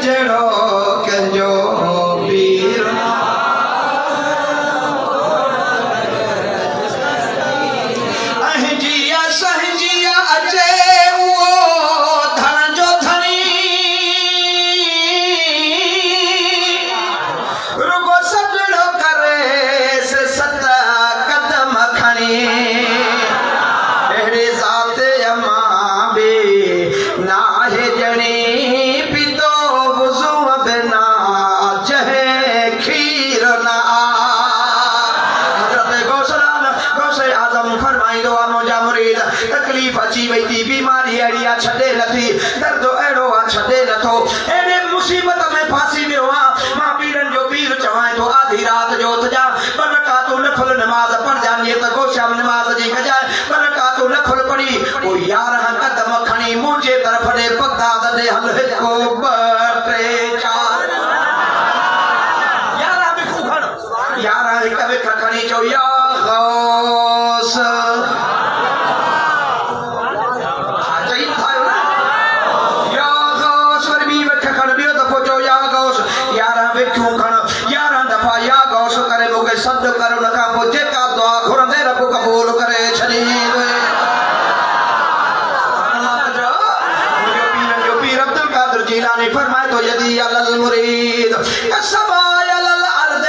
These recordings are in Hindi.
जड़ो कंजो पीर अहजिया सहजिया अचे वो धन जो धनी रुगो सजड़ो करे से सत कदम खणी एड़े जाते अमा बे ना है जनी पितो वुजू बिना जहे खीर ना हजरत गौसे आजम फरमाई दो मुझा मुरीद तकलीफ अची वई थी बीमारी अड़ी आ छडे नथी दर्द एड़ो आ छडे नथो एड़े मुसीबत में फांसी वियो आ मां पीरन जो पीर चवाए तो आधी रात जो उथजा पर का तू नफल नमाज पढ़ जा नियत गोशाम नमाज जी कजाए पर का तू नफल पढ़ी ओ यार कदम खणी मुझे तरफ दे बगदाद दे हल को बटे चार यार में को खण यार एक वे खणी चो या गौस सद करो नका मुझे का दुआ घुरंदे रब कबूल करे छनी जो पीर अब्दुल कादिर जिलानी फरमाए तो यदि अलल मुरीद कसबा अलल अर्द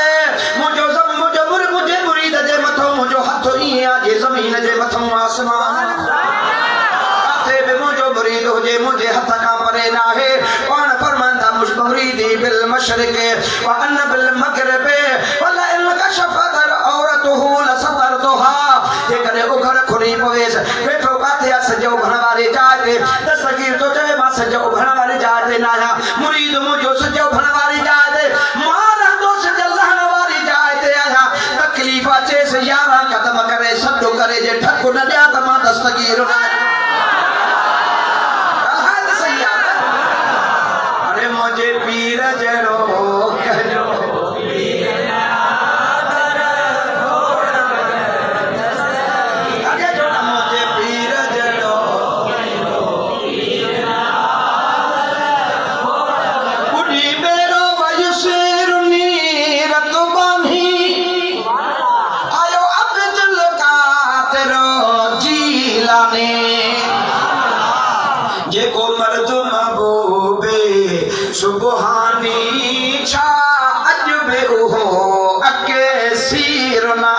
मुझे मुरीद जे मथो मुझो हथ ई जे जमीन जे मथो आसमान काथे बि मुझो मुरीद हो जे मुझे हथ का परे ना है कौन फरमांदा मुझ मुरीदी बिल मशरिक व अन बिल मगरिब वला शफदर औरतुहु लसदरतुहा जे करे उघर खुरी पवेस बैठो काथे सजो भणवारी जाते दस्तगीर तो चए मां सजो भणवारी जाते नाया मुरीद मुझो सजो भणवारी जाते मां तो सजो भणवारी जाते आया तकलीफ अचे से यारा कदम करे सदो करे जे ठक न दिया त मां दस्तगीर ना अरे मुझे पीर जड़ो कजो सुबहानी छा अजबे उहो अके सीरना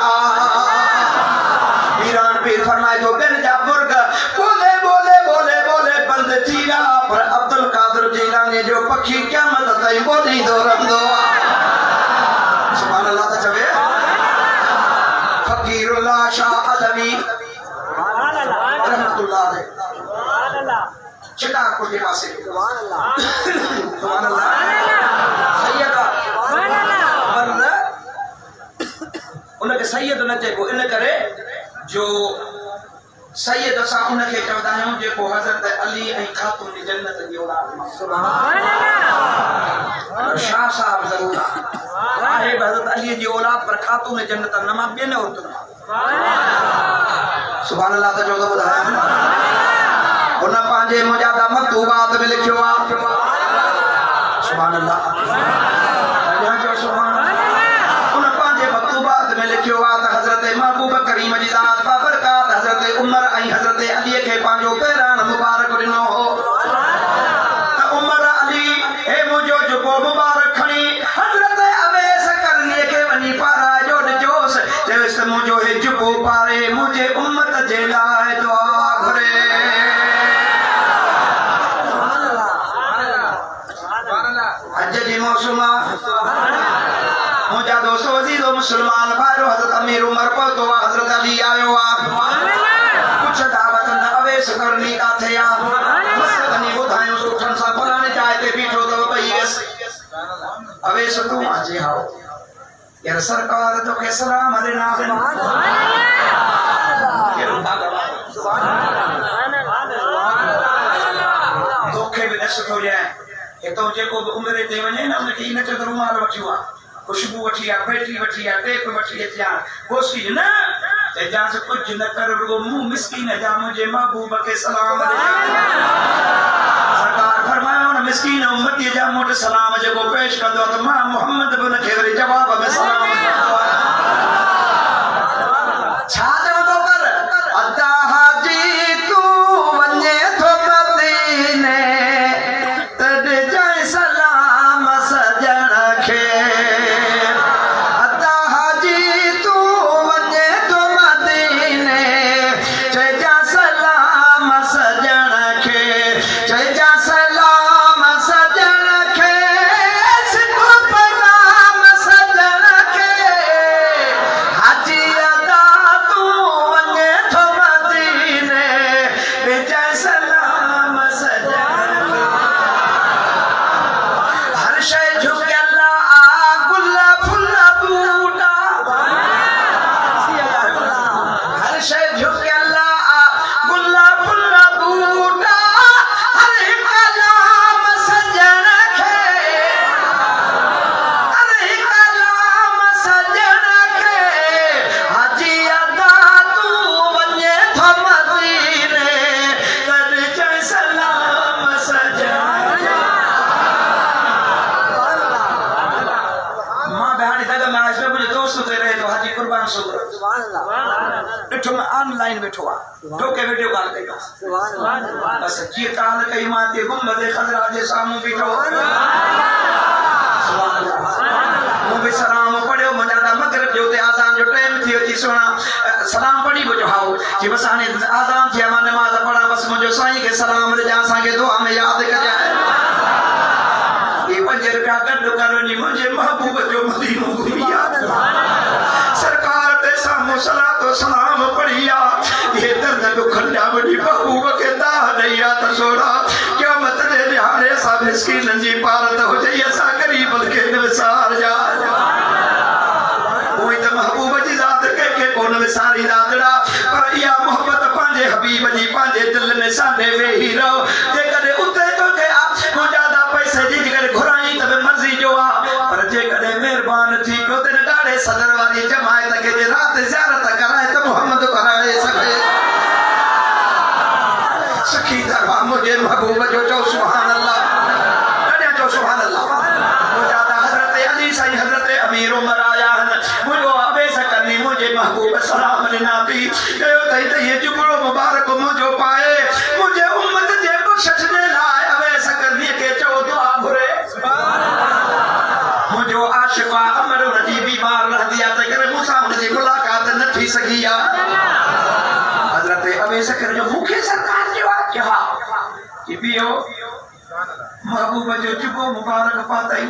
ईरान पीर फरमाए तो बिन जा मुर्ग बोले बोले बोले बोले बंद चीरा पर अब्दुल कादिर जिलानी जो पक्षी क़यामत ताईं बोली दो रंदो सुभान अल्लाह त चवे फकीरुल्लाह शाह अलवी रहमतुल्लाह अलैह सुभान अल्लाह चिड़ा को के पासे सुभान अल्लाह सुभान अल्लाह सैयदा सुभान अल्लाह मर्द उनके सैयद न चेको इन करे जो सैयद सा उनके चवदा आहियूं जेको हज़रत अली ऐं खातून जी जन्नत जी औलाद सुभान अल्लाह शाह साहब जरूर आहे हज़रत अली जी औलाद पर खातून जन्नत नमा बेन औरत सुभान अल्लाह त जो ॿुधाया उन पांजे मुजादा मकतूबात में लिखियो आ सुभान अल्लाह उन पांजे मकतूबात में लिखियो आ त हज़रत महबूब करीम जी ज़ात बाबरकात हज़रत उमर ऐं हज़रत अली के पांजो पैरान मुबारक ॾिनो हो त उमर अली हे मुझो जुबो मुबारक खणी हज़रत अवैस करनी के वनी पारा जो ॾिजोस चयोस मुझो हे जुबो पारे मुझे उम्मत जे लाइ दुआ घुरे हज जी मौसम मुझा दोस्त वजीर मुसलमान भाइरो हज़रत अमीर उमर पहुतो हज़रत अली आयो आ कुछ दावत न अवेस करनी काथे आ मसलनी बुधायो सुठन सा फलाने चाहे ते बीठो तो भई अवेस तू आजे आओ यार सरकार तो के सलाम देना सुभान अल्लाह धोखे में न सुठो जाए तो जेको उमरे ते वने ना उनके इन ते रुमाल वठियो आ खुशबू वठी आ बैटरी वठी आ टेप वठी अचा कोशिश न ते जा से कुछ न कर रुगो मुंह मिस्कीन जा मुझे महबूब के सलाम सरकार फरमायो न पान मिस्कीन उम्मती जा मोट सलाम जेको पेश कंदो त मां मोहम्मद बिन खे वरी जवाब में सलाम छा चवंदो कर अदा हाजी तू वञे थो मदीने तड जाए सलाम सजण खे अदा हाजी तू वञे थो मदीने चइजा सलाम सजण खे चइजा सलाम सजण खे सिखो पैगाम सजण खे हाजी अदा तू वञे थो मदीने चइजा सलाम सजण खे हर शइ झुकियल आ गुल फुल बूटा हर शइ झुकियल आ गुल फुल बूटा हर कलाम सजण खे हर कलाम सजण खे हाजी अदा तू वञे थो मदीने तड चए सलाम सजण खे मां बहाने दादा मैं आज मुझे दोस्त दे रहे तो हाजी कुर्बान सुबह ॾिठो मैं ऑनलाइन वेठो आहे ढोके वीडियो कॉल कई बस जीअं काल कई मां ते गुंबद खजरा जे साम्हूं बीठो मूं बि सलाम पढ़ियो मुंहिंजा मगरिब जो आज़ान जो टाइम थी अची सुहिणा सलाम पढ़ी पियो हाओ कि बस हाणे आज़ान थिया मां नमाज़ पढ़ा बस मुंहिंजो साईं खे सलाम ॾिजां असांखे दुआ में यादि कजांइ ये 5 रुपया गॾु करणी मुंहिंजे महबूब जो मदीनो घुमी आ सरकार ते साम्हूं सलातो सलाम पढ़ी आ ये दर्द दुख जा वॾी महबूब खे दाह ॾेई आ त सोड़ा क़यामत जे ॾिहाड़े असां मिस्कीननि जी पारत हुजे असां ग़रीबनि खे निसार जा उहे त महबूब जी ज़ात कंहिंखे कोन विसारींदा दड़ा पर इहा मोहबत पंहिंजे हबीब जी पंहिंजे दिलि में सांढे वेही रहो जेकॾहिं उते तोखे मुंहिंजा पैसे जी करे घुराई त मर्ज़ी जो आहे पर जेकॾहिं महिरबानी थी पियो त ॾाढे सदर वारी जमायत खे जे राति ज़ियारत कराए त मोहम्मद कराए सघे सखी दरबार मुंहिंजे महबूब जो चओ सुभान अल्लाह कॾहिं चओ सुभान अल्लाह मुंहिंजा त हज़रत अली साईं हज़रत अमीर उमर आया आहिनि मुंहिंजो अवेस करनी मुंहिंजे महबूब सलाम ॾिना थी चयो त इहे जुगड़ो मुबारक मुंहिंजो पाए मुंहिंजे उम्मत जे बख़्शिश जे लाइ अवेस करनी खे चओ दुआ घुरे मुंहिंजो आशिक़ आहे अमर हुनजी बीमार रहंदी आहे त करे मूंसां हुनजी मुलाक़ात न थी सघी आहे हज़रत अवेस कर जो मूंखे सरकार जो आहे कि हा कि बीहो महबूब जो जुगो मुबारक पातई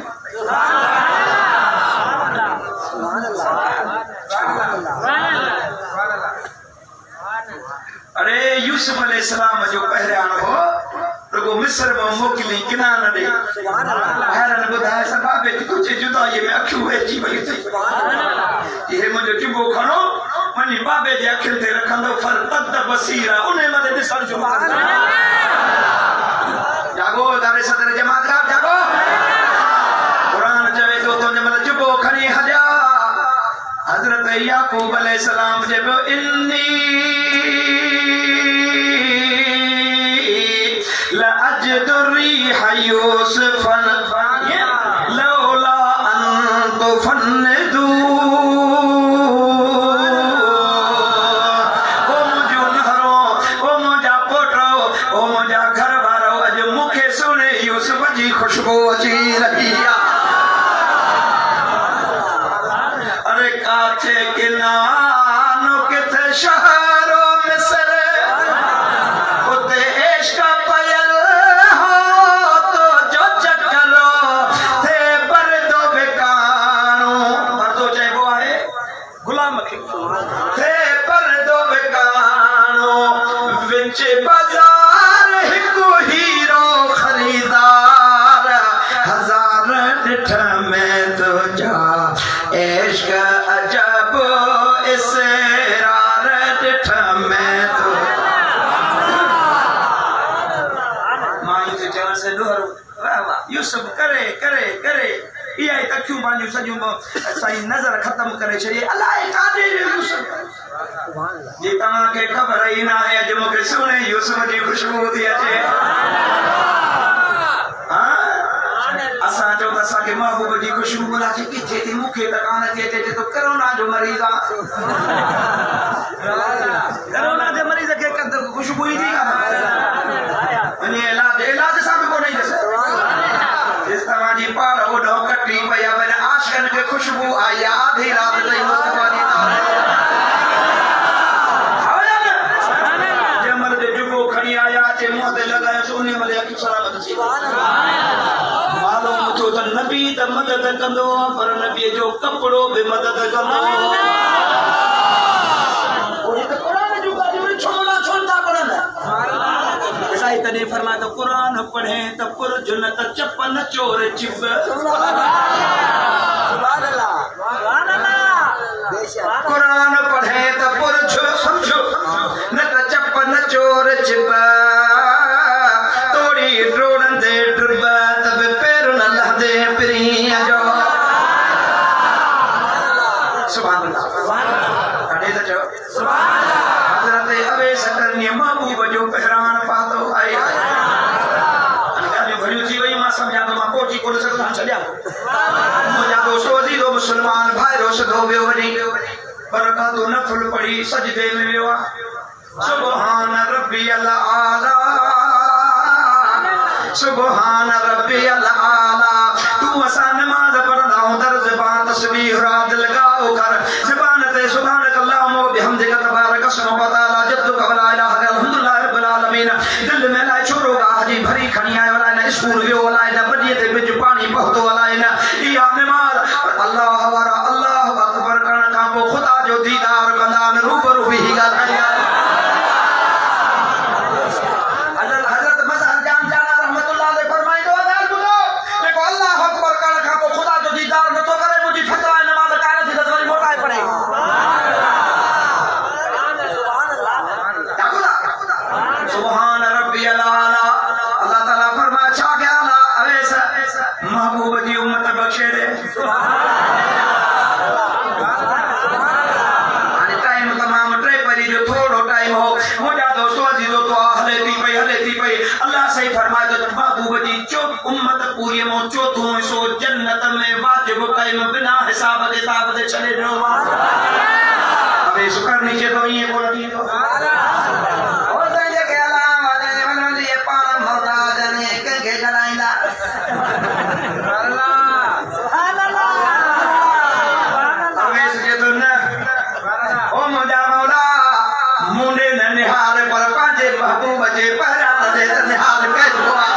अरे यूसुफ अलैहिस्सलाम जो पहरियान हो रुगो मिस्र में मोकिली किनान ॾे हैरन ॿुधाए सभाबे तुझे जुदाई में अखियूं वेची वई अथई इहे मुंहिंजो टिबो खणो वञी बाबे जे अखियुनि ते रखंदो फरक़त बसीरा उन मथे ॾिसण जो जागो दारे सदर जमात जागो कुरान चवे थो तुंहिंजे मथे जुबो खणी हलिया हज़रत याकूब अलैहिस्सलाम चयो इन्नी लअजदु रिह यूसुफ लौला अन तुफन्निदू ओ मुंहिंजो नहरो ओ मुंहिंजा पोटो ओ मुंहिंजा घर वारो अॼु मूंखे सुणे यूसुफ जी खुशबू अची रही आहे अरे काथे किनानो किथे शहरो मिस्र उते इश्क पयल हो तो जो चक्करो थे परदो बेकानो परदो चइबो आहे गुलाम खे थे परदो बेकानो विच बाज़ार हिकु हीरो खरीदार हज़ार ॾिठ में तुझा इश्क अजब इसरार ॾिठ में तो माई जे चवण से दोहरो वाह वाह यूसुफ करे करे करे इहा ई तखियूं पंहिंजूं सॼियूं साईं नज़र ख़तम करे छॾी अलाए काॾे यूसुफ जी तव्हांखे ख़बर ई न आहे अॼु मूंखे सुहिणे यूसुफ जी खुशबू थी अचे हा असा जो असा के महबूब जी खुशबू बोला कि किथे थी मुखे तकान थी थे तो कोरोना जो मरीज आ कोरोना जे मरीज के कदर खुशबू ही नहीं अने इलाज सब को नहीं दस इस तरह जी पार ओडो कटी पया बने आशिकन के खुशबू आई आधी रात ताई मुस्तफा दी जमल दे जुगो खड़ी आया चे मुंह ते लगाया सोने मले की सलामत सी मालूम तो नबी त मदद कंदो पर नबी जो कपड़ो भी मदद कंदो ओए तो कुरान जो बाजी में छोड़ता कुरान ऐसा ही तने फरमाया तो कुरान पढ़े तो पुर जुन्नत चप्पन चोर चिप सुभान अल्लाह कुरान पढ़े तो पुर समझो न तो चप्पन चोर चिप तोड़ी ड्रोन दे ड्रबा तब पैर न लहदे प्रिया जो सुभान अल्लाह कड़े तो जो सुभान हजरत अबे सकर ने महबूब जो पहरान पातो आए अनका जो भरियो थी वही मां समझा तो मां कोची को सकता चलिया मुझा दोस्तों जी दो मुसलमान भाई रोस दो बेवरी बरका तो नफल पड़ी सजदे में वेवा सुभान रब्बी आला सुभान रब्बी आला तू असा नमाज पढ़ना हो दर ज़बान तस्बीह रात लगाओ कर ज़बान ते सुभानक अल्लाहुम्मा व बिहम्दिका तबारक अस्मुक व तआला जद्दुक व ला इलाहा इल्लल्लाह रब्बिल आलमीन दिल में ला छोरोगा हजी भरी खनी आयो ला ना स्कूल वियो ला ना बडिए ते बिच पानी पहतो ला ना या नमाज अल्लाह वरा अल्लाह अकबर करण का वो खुदा जो दीदार कंदा न रूबरू भी ॻाल्हाया चौथों सो जन्नत में वाजिब टाइम बिना हिसाब किताब दे चले जो अबे शुक्र नीचे तो ये बोल दी तो और तो ये कहला वाले मन ये पान मौला जने के जलाइला अल्लाह सुभान अल्लाह अबे ये तो न ओ मौला मौला मुंडे न निहार पर पांजे महबूब जे पहरा दे निहार के दुआ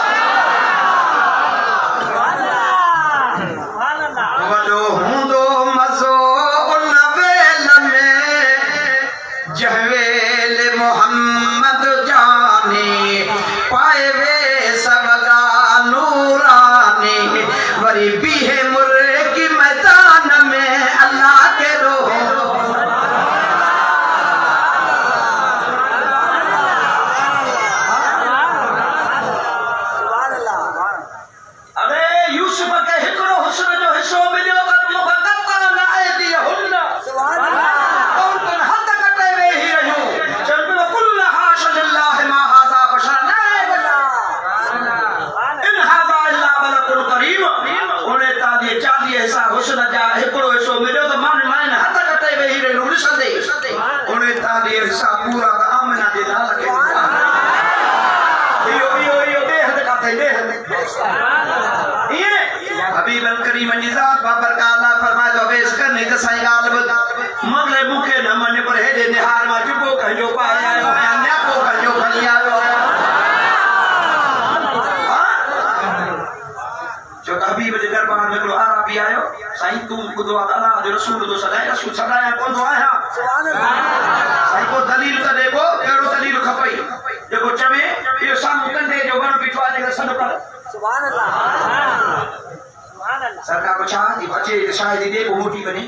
सरकार को चाह बच्चे शायद दे वो मोटी बने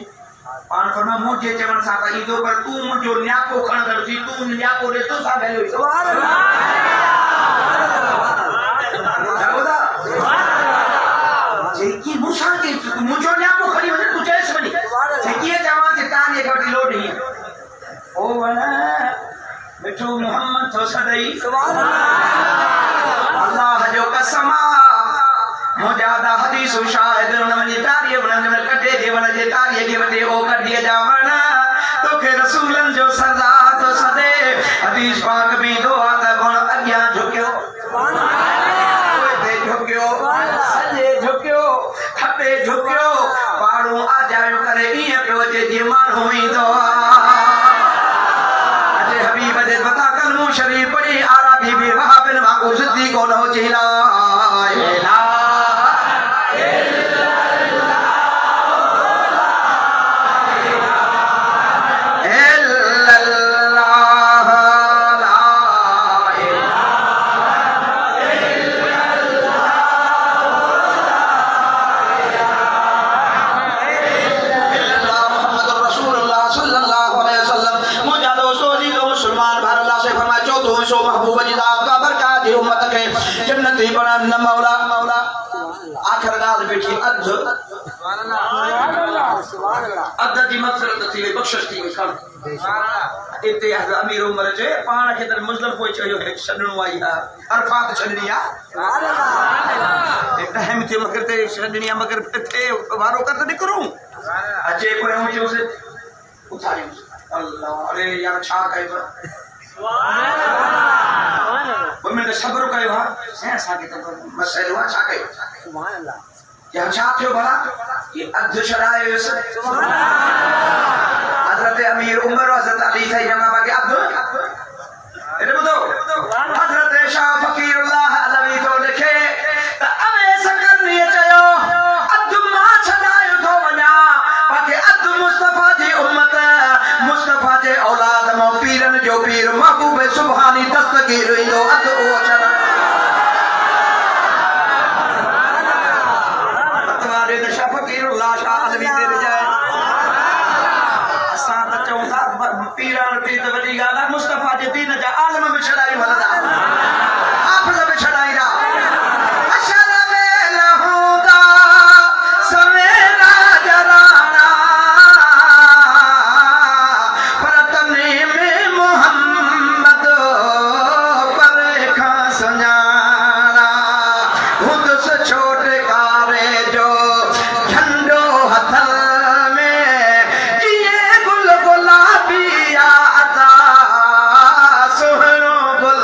पान फरमा मोटे चमन साका ईदो पर तू जो न्याको खण करती तू न्याको रे तो सा वैल्यू सुभान अल्लाह जागोदा जेकी मूसा के मुजो न्याको खड़ी वने तू जैसे बनी जेकी जवान के कान ये गडी लोड नहीं ओ वना मिठो मोहम्मद तो सदई सुभान अल्लाह जो कसमा मुजादा हदीस शाहिद नमन तारिय बनन में कटे जीवन जे तारिय के बटे ओ कटिए जावना तो के रसूलन जो सरदार तो सदे हदीस पाक में दुआ ता गुण अग्या झुक्यो सुभान अल्लाह ते झुक्यो सजे झुक्यो खपे झुक्यो पाड़ू आ जायो करे ई पियो जे जी मानू ई दुआ अजे हबीब दे बता कलमो शरीफ पढ़ी आरा बीबी वहाब बिन मागो सिद्दीक को नो जिला जन्नती बना न मौला मौला आखिर गाल बेटी अध सुभान अल्लाह अध दी मगफरत थी बख्शिश थी कर सुभान अल्लाह इते अमीर उमर जे पाण के तर मुस्लिम कोई चयो है छडणो आई है अरफात छडणी आ सुभान अल्लाह एक टाइम थे मगर ते छडणी मगर थे वारो कर तो निकरू अचे कोई मुझे उसे उठाई अल्लाह अरे यार छा कई मैंने सब्र कयो हा से साके तो मसलो छा कयो सुभान अल्लाह क्या छा थियो भला ये अध छड़ायो सुभान अल्लाह हजरत अमीर उमर हजरत अली थे जमा बाकी अध एने बुदो हजरत शाह फकीरुल्लाह अलवी तो लिखे त अवे सकरनी चयो अध मा छड़ायो तो वना बाकी अध मुस्तफा जी उम्मत मुस्तफा जे औलाद मो पीरन जो पीर महबूब सुभानी दस्तगीर इंदो अध ओ चढ़ा तवारे नशा फकीरुल्लाह शाह अलवी दे जाए असा त चऊं था पीरन पीर त वडी गाला मुस्तफा जे दीन जा आलम में छड़ाई वलदा हाफिज में छड़ाई रा अशर में लहूदा सवेरा जराना पर तने में मोहम्मद पर खा सजाना खुद से छोटे कारे जो झंडो हथल में ये गुल गुलाबी आता सुहनो गुल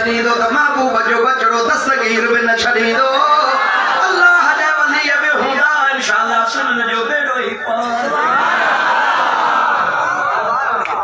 छॾींदो त महबूब जो बचड़ो दस्तगीर बि न छॾींदो अल्लाह जा वली बि हूंदा इंशाअल्लाह सुनन जो बेड़ो ई पार